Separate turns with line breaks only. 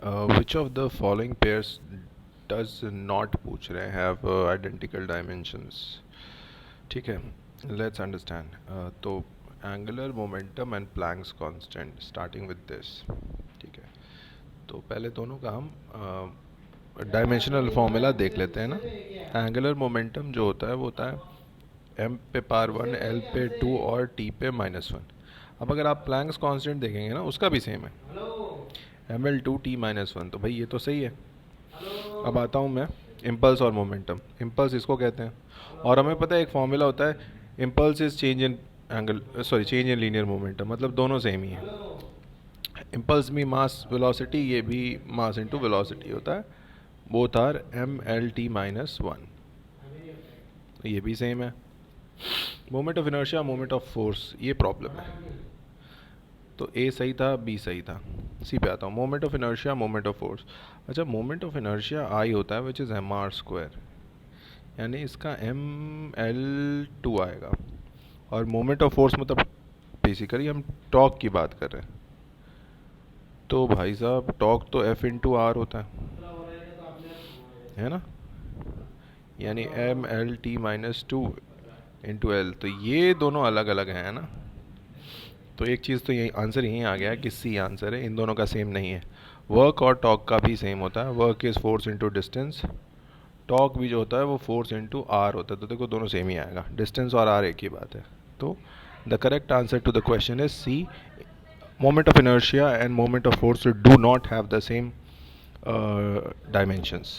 Which of the following pairs does not पूछ रहे हैं हैव आइडेंटिकल डायमेंशंस. ठीक है, लेट्स अंडरस्टैंड. तो angular momentum and Planck's constant starting with this. ठीक है, तो पहले दोनों का हम डायमेंशनल फॉर्मूला देख लेते हैं ना. एंगुलर मोमेंटम जो होता है वो होता है एम पे पावर 1, एल पे 2 और टी पे -1. अब अगर आप प्लैंक्स कांस्टेंट देखेंगे ना, उसका भी सेम है, एम एल 2 टी -1. तो भाई ये तो सही है. अब आता हूँ मैं इम्पल्स और मोमेंटम. इम्पल्स इसको कहते हैं, और हमें पता है एक फॉर्मूला होता है, impulse is change in angle, sorry change in linear momentum. मतलब दोनों सेम ही है. इम्पल्स भी मास वेलोसिटी, ये भी मास इनटू वेलोसिटी होता है. Both are M L T -1. ये भी सेम है. Moment of inertia, moment of force, ये प्रॉब्लम है. तो ए सही था, बी सही था. सी पे आता हूँ. Moment of inertia, moment of force. अच्छा, मोमेंट ऑफ इनर्शिया आई होता है which is M R square, यानी इसका एम एल 2 आएगा. और मोमेंट ऑफ फोर्स मतलब बेसिकली हम टॉर्क की बात कर रहे हैं. तो भाई साहब टॉर्क तो एफ इंटू आर होता है ना, यानी M L T -2 into L. तो ये दोनों अलग अलग हैं ना. तो एक चीज़ तो यही आंसर यहीं आ गया कि सी आंसर है, इन दोनों का सेम नहीं है. वर्क और टॉर्क का भी सेम होता है. Work is force into distance. Torque भी जो होता है वो फोर्स इंटू आर होता है. तो देखो दोनों सेम ही आएगा, डिस्टेंस और आर एक ही बात है. तो the correct answer to the question is C. Moment of inertia and moment of force do not have the same dimensions.